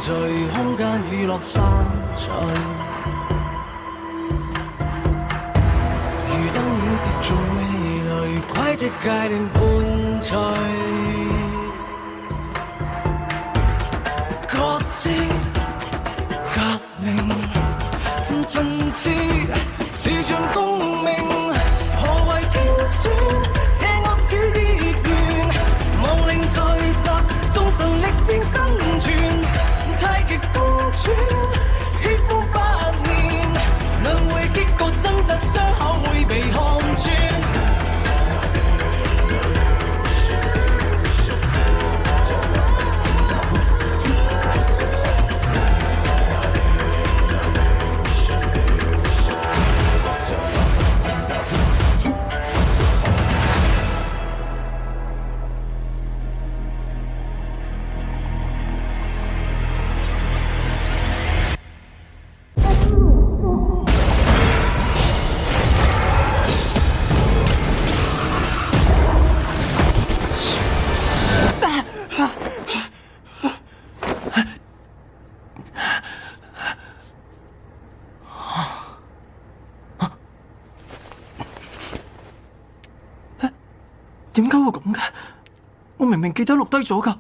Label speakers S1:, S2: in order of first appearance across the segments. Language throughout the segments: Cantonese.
S1: 聚空間娛樂散聚，如燈影攝中味蕾，軌跡界定伴隨。各自革命，盡知似像共鳴。何謂天選？邪惡似孽緣，亡靈聚集，眾神力戰生存。太極公轉，血風百年，輪迴結局掙扎，傷口會被看穿。
S2: 點解會咁嘅？我明明記得錄低咗㗎。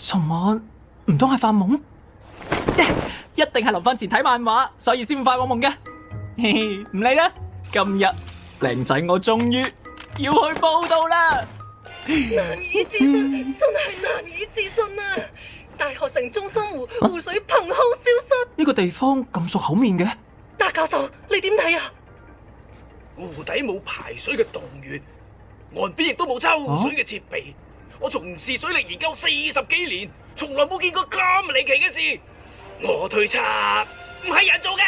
S2: 尋晚唔通係發夢？一定係臨瞓前睇漫畫，所以先發惡夢嘅。嘿嘿，唔理啦。今日靚仔我終於要去報到啦！
S3: 難以置信，真係難以置信啊！大學城中心湖水憑空消失。
S2: 呢個地方咁熟口面嘅？
S3: 達教授，你點睇啊？
S4: 湖底冇排水嘅洞穴。岸邊亦都冇抽水嘅設備，我從事水利研究40幾年，從來冇見過咁離奇嘅事。我推測唔係人做嘅。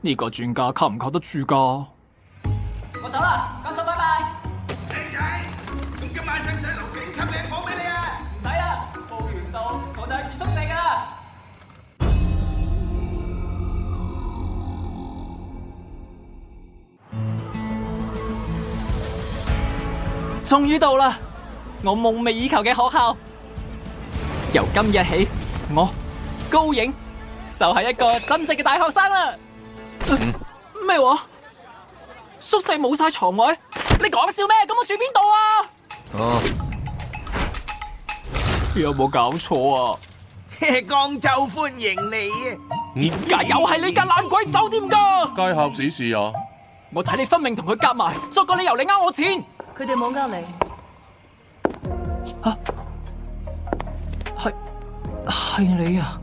S2: 呢個專家靠唔靠得住㗎？我走啦，教授拜拜。
S4: 靚仔，咁今晚使唔使留幾級靚房俾你啊？
S2: 唔使啦，報完到我就去住宿舍㗎啦。終於到啦！我夢寐以求嘅學校，由今日起，我高影就係一個真正嘅大學生啦。咩話？宿舍冇晒床位？你講笑咩？咁我住邊度啊？有冇搞錯啊？
S5: 江州歡迎你啊！
S2: 點解又係你間爛鬼酒店㗎？
S6: 街客指示啊！
S2: 我睇你分明同佢夾埋，作個理由你呃我錢。
S3: 佢哋冇呃你。
S2: 吓，係你啊！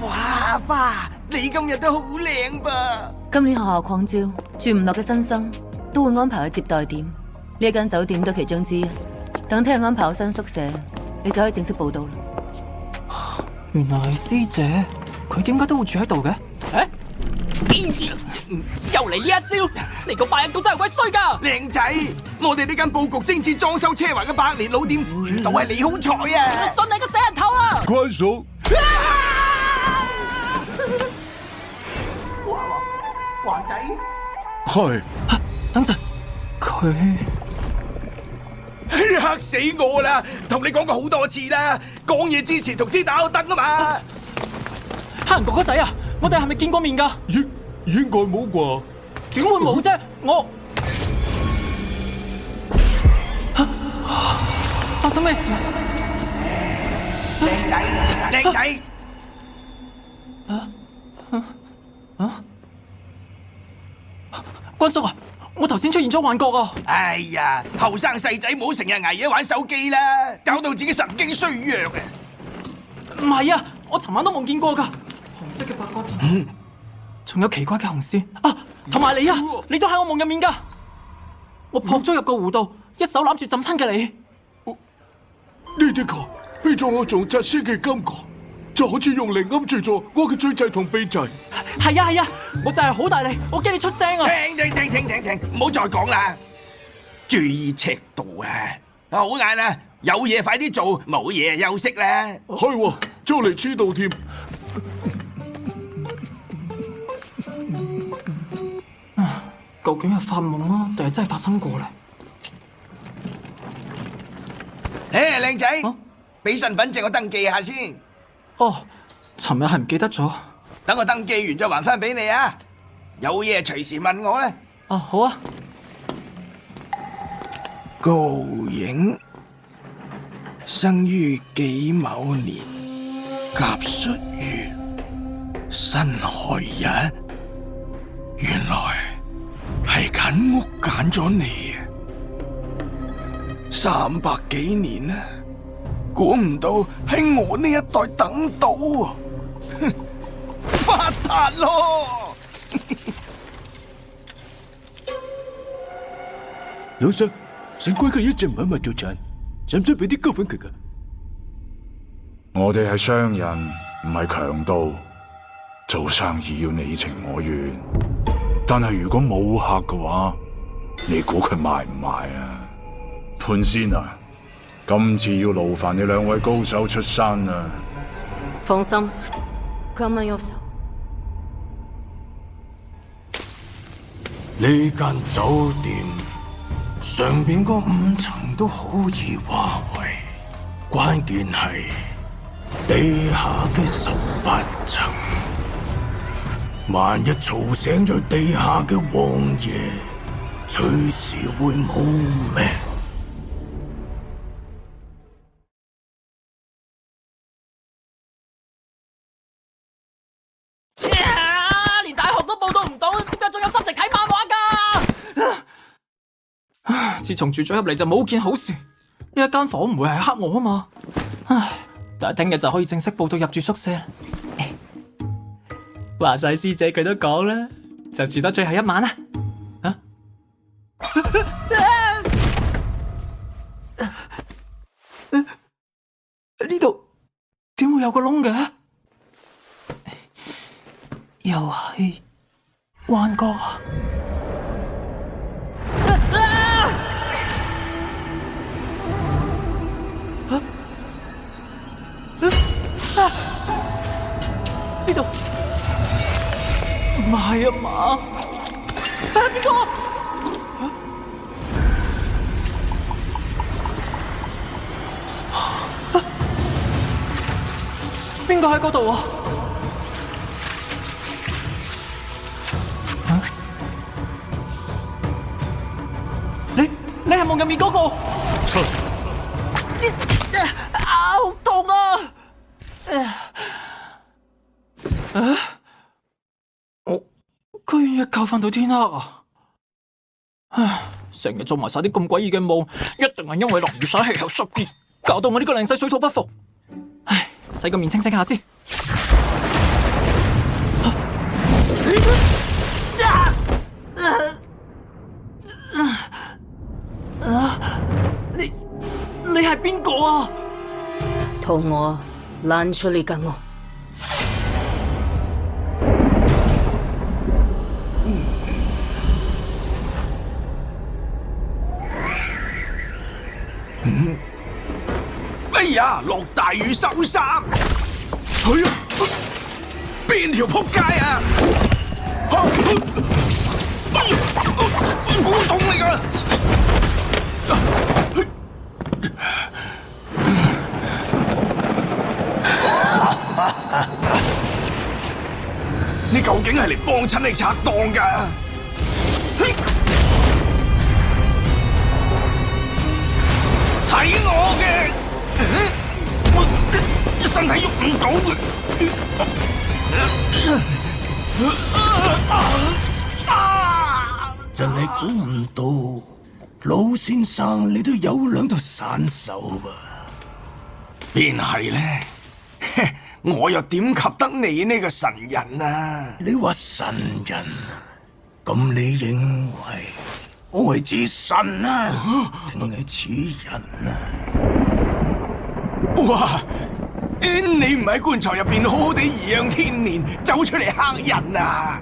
S5: 哇，花，你今日都好靚噃！
S3: 今年學校擴招，住唔落嘅新生都會安排去接待點，呢一間酒店都其中之一。等聽日安排好新宿舍，你就可以正式報到啦。
S2: 原來係師姐，佢點解都會住喺度嘅？又嚟呢一招，你個白人都真係鬼衰㗎！
S5: 靚仔，我哋呢間佈局精緻、裝修奢華嘅百年老店，遇到係你好彩啊！
S2: 我信你個死人頭啊！
S6: 關嫂，
S5: 華仔，
S6: 係
S2: 等陣，佢
S5: 嚇死我啦！同你講過好多次啦，講嘢之前同知打個燈啊嘛！
S2: 黑人哥哥仔啊，我哋係咪見過面㗎？
S6: 應該冇啩？
S2: 點會冇啫？我發生咩事啊？
S5: 靚仔，靚仔，
S2: 關叔啊，我頭先出現咗幻覺啊！
S5: 哎呀，後生細仔唔好成日捱夜玩手機啦，搞到自己神經衰弱啊！
S2: 唔係啊，我尋晚都夢見過㗎，紅色嘅白光層，仲有奇怪嘅紅線啊，同埋你啊，你都喺我夢入面㗎。我撲咗入個湖度，一手攬住浸親嘅你。
S6: 呢啲個變咗我做窒息嘅感覺，就好似用力揞住咗我嘅嘴仔同鼻仔。
S2: 係啊係啊，我就係好大力，我驚你出聲啊！
S5: 停，唔好再講啦，注意尺度啊！好晏啦，有嘢快啲做，冇嘢休息啦。
S6: 係喎，就嚟遲到添。
S2: 究竟係發夢啊，定係真係發生過咧？
S5: 靚仔，俾身份證我登記下先。
S2: 哦，尋日係唔記得咗。
S5: 等我登記完再還翻俾你啊！有嘢隨時問我咧。
S2: 哦，好啊。
S5: 高影生於己卯年甲戌月辛亥日，原來係間屋揀咗你啊！300幾年啦，估唔到喺我呢一代等到啊！發達咯！
S6: 老實，成鬼佢一直唔喺埋做賺，使唔使俾啲高分佢噶？
S7: 我哋係商人，唔係強盜，做生意要你情我願。但係如果冇客嘅話，你估佢賣唔賣啊？潘仙啊，今次要勞煩你2位高手出山啊！
S8: 放心，今晚喐手。
S1: 呢間酒店上邊嗰5層都好易話為，關鍵係地下嘅18層。萬一嘈醒咗地下嘅王爺，隨時會冇命。
S2: 連大學都報到唔到，點解仲有心情睇漫畫㗎？自從住咗入嚟就冇件好事，呢一間房唔會係黑我啊嘛。唉，但係聽日就可以正式報到入住宿舍啦。話晒師姐佢都講啦，就住得最後一晚啦。啊？呢度點會有個窿嘅？又係幻覺啊！呢度唔係啊嘛？邊個？邊個喺嗰度啊？你係夢入面嗰個？好痛啊！我居然一覺瞓到天黑啊！唉，成日做埋晒啲咁詭異嘅夢，一定係因為落雨曬氣候濕熱，搞到我呢個靚仔水土不服。唉，洗個面清醒下先。你係邊個啊？
S8: 同我攔出呢間屋。
S5: 哎呀，落大雨收衫。係啊，邊條仆街啊？古董嚟㗎！你究竟係嚟幫襯定拆檔㗎？睇我嘅，我身體喐唔到嘅。
S1: 真係估唔到，老先生你都有2度散手啊！
S5: 邊係咧？我又點及得你呢個神人啊？
S1: 你話神人，咁你認為我係指神啊，定係似人啊？
S5: 哇！你唔喺棺材入邊好好地頤養天年，走出嚟嚇人啊！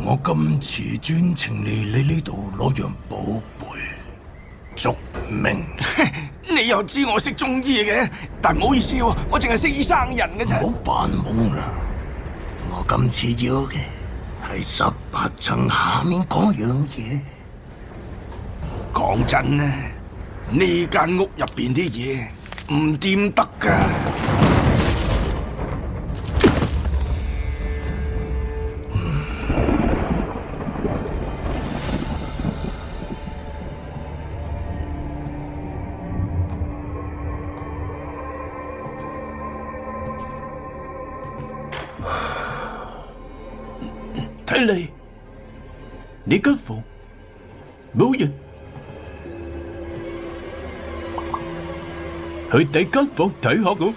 S1: 我今次專程嚟你呢度攞樣寶貝，續命。
S5: 你又知我識中醫嘅，但唔好意思喎，我淨係識醫生人嘅啫。
S1: 唔好扮懵啦！我今次要嘅係18層下面嗰樣嘢。
S5: 講真咧，呢間屋入邊啲嘢唔掂得㗎。
S6: 睇嚟你間房冇人，去第間房睇下我。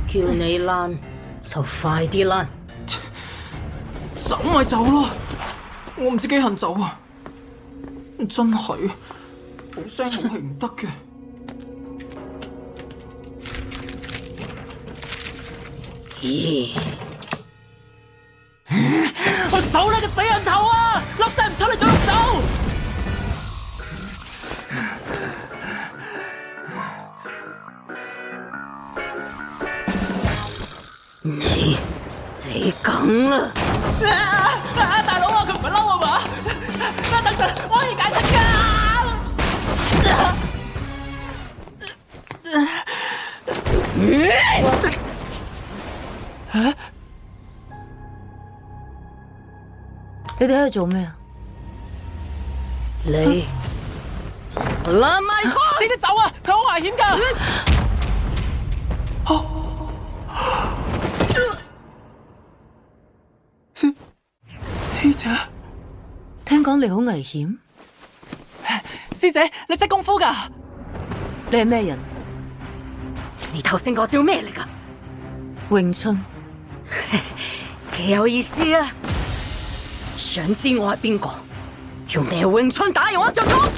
S8: 叫你躝就快啲躝。
S2: 走咪走咯，我唔知幾恨走啊！真係好聲好氣唔得嘅。
S8: 咦？
S2: 我走啦個死人頭啊！笠晒唔出嚟，仲要走！
S8: 你死梗啦！
S2: 大佬啊，佢唔係嬲啊嘛？等陣，我可以解釋㗎。
S3: 你哋喺度做咩啊？
S8: 你躝埋出！
S2: 師姐走啊！佢好危險㗎！師姐，
S3: 聽講你好危險。
S2: 師姐，你識功夫㗎？
S3: 你係咩人？
S8: 你頭先嗰招咩嚟㗎？
S3: 詠春。
S8: 幾有意思啊！想知我係邊個？用咩詠春打我就講。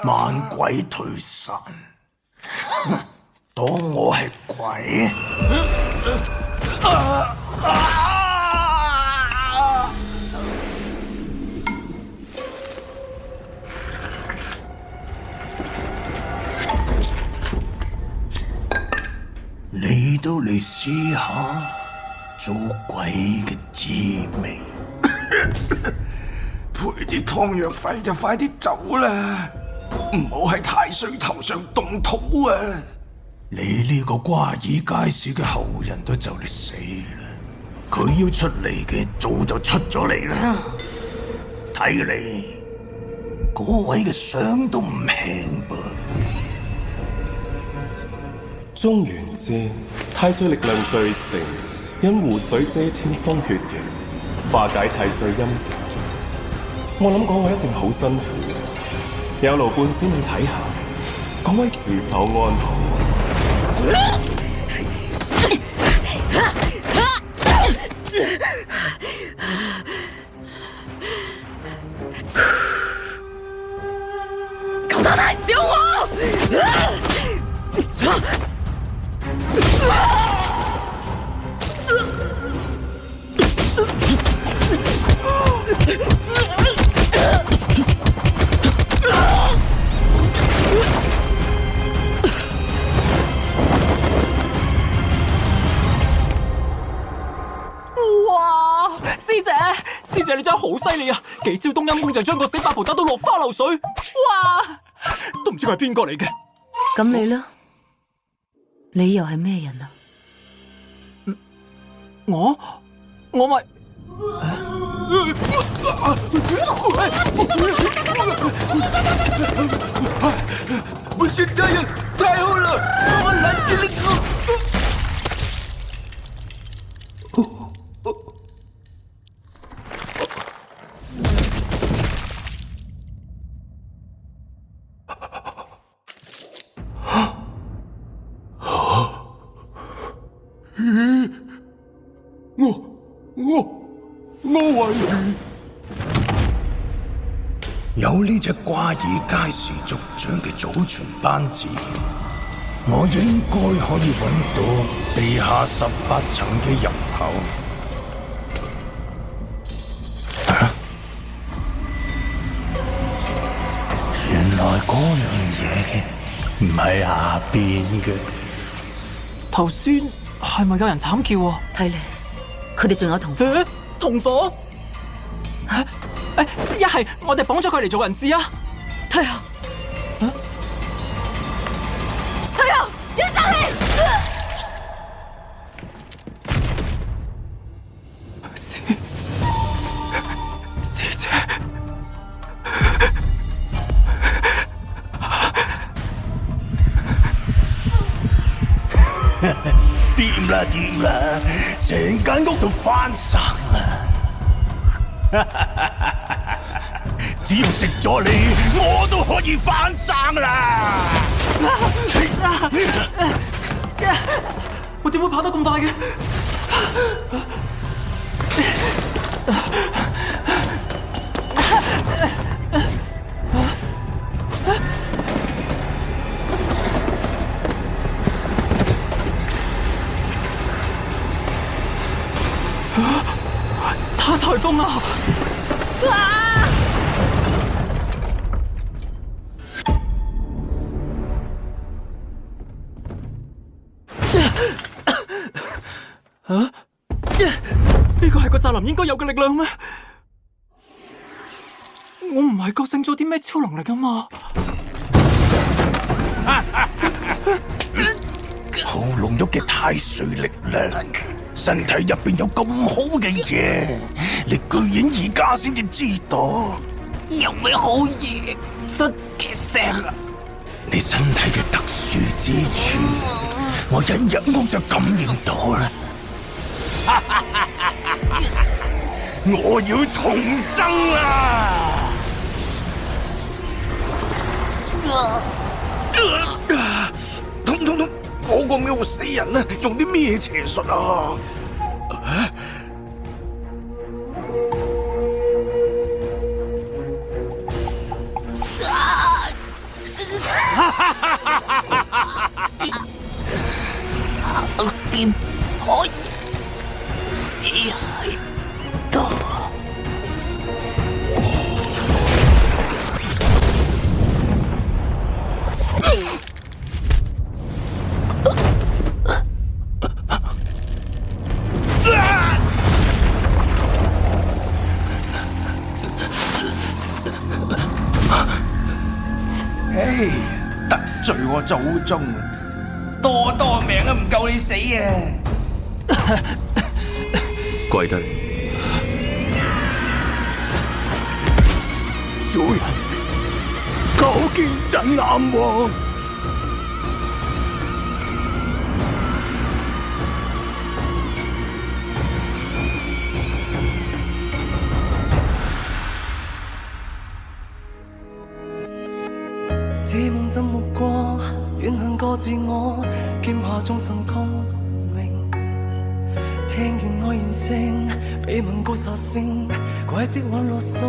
S5: 猛鬼退散，當我係鬼？你都嚟試下做鬼嘅滋味，賠啲湯藥費就快啲走啦！唔好喺太歲頭上動土啊！你呢個瓜爾佳氏嘅後人都就嚟死啦，佢要出嚟嘅早就出咗嚟啦。睇嚟嗰位嘅傷都唔輕噃。
S9: 中元節，太歲力量最盛，因湖水遮天風血型，化解太歲陰神。我諗嗰位一定好辛苦，有勞伴先去睇下，嗰位是否安好？
S8: 狗蛋大小我！
S2: 哇！師姐你真係好犀利啊！幾招冬陰功就將個死八婆打到落花流水，哇！都唔知佢係邊個嚟嘅。
S3: 咁你呢？你又係咩人啊？
S2: 我咪
S6: 不是大人，太好了，我攔住你！
S5: 我懷疑有有呢隻瓜爾佳氏族長嘅祖傳班子，我應該可以揾到地下18層嘅入口。原來嗰樣嘢唔係下邊嘅。
S2: 頭先係咪有人慘叫啊？
S3: 睇嚟佢哋仲有同伙。
S2: 同伙？一係我哋綁咗佢嚟做人質啊！
S3: 退後！退後！要殺你！
S2: 師姐，
S5: 掂啦掂啦，成間屋都翻生啦！只要食咗你，我都可以翻生啦！
S2: 我點會跑得咁快嘅？颱風啊！呢個係個澤林應該有嘅力量咩？我唔係覺醒咗啲咩超能力啊嘛！
S5: 好濃郁嘅太歲力量，身體入邊有咁好嘅嘢，你居然而家先至知道
S2: 有咩好嘢？真嘅聲啊！
S5: 你身體嘅特殊之處，我一入屋就感應到啦。我要重生啦！痛！嗰個咩死人啊？用啲咩邪術啊？點可以死喺度？
S10: 唉，得罪我祖宗，多命都唔夠你死啊！
S11: 跪低！
S5: 小人久見真眼王。
S1: 似夢怎沒過，遠行過自我，劍下眾神共鳴。聽見愛怨聲，被問告殺聲，軌跡挽落宿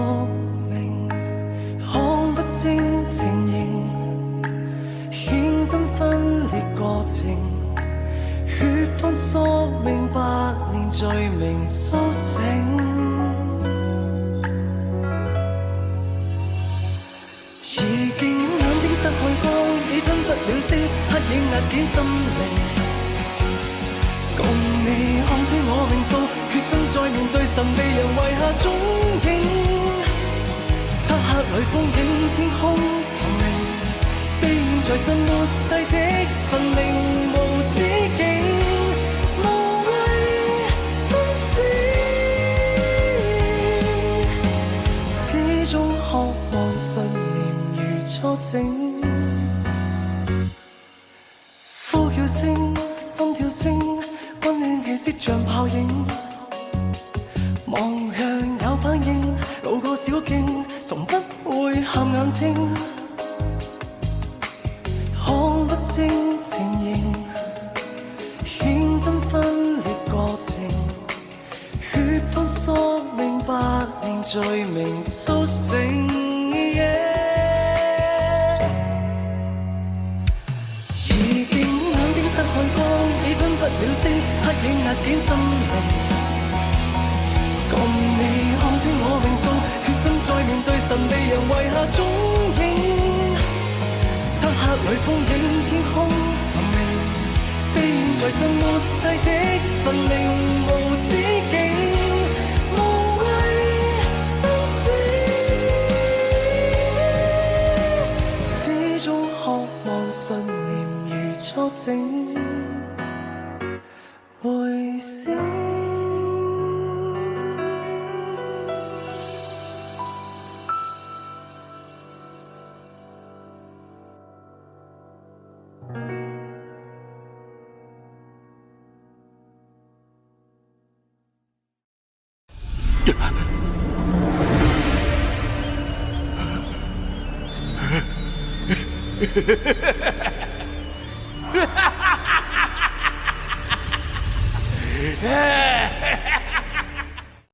S1: 命，看不清情形，衍生分裂過程，血分宿命，8年罪名甦醒。已經眼睛失去光，已分不了色，黑影壓緊心靈。共你看清我命數，決心再面對神秘人遺下蹤影。漆黑裏風景，天空沉明，悲怨在身末世的神明無止境，無畏生死，始終渴望信念初醒，呼叫聲，心跳聲，溫暖氣息像泡影。望向有反應，路過小徑，從不會喊眼睛。看不清情形，衍生分裂過程，血分宿命，8年罪名甦醒。了色，黑影壓緊心靈。共你看清我命數，決心再面對神秘人遺下蹤影。漆黑裏風影，天空尋明，悲怨在心末世的神靈無止境，無畏生死，始終渴望信念如初醒，會醒。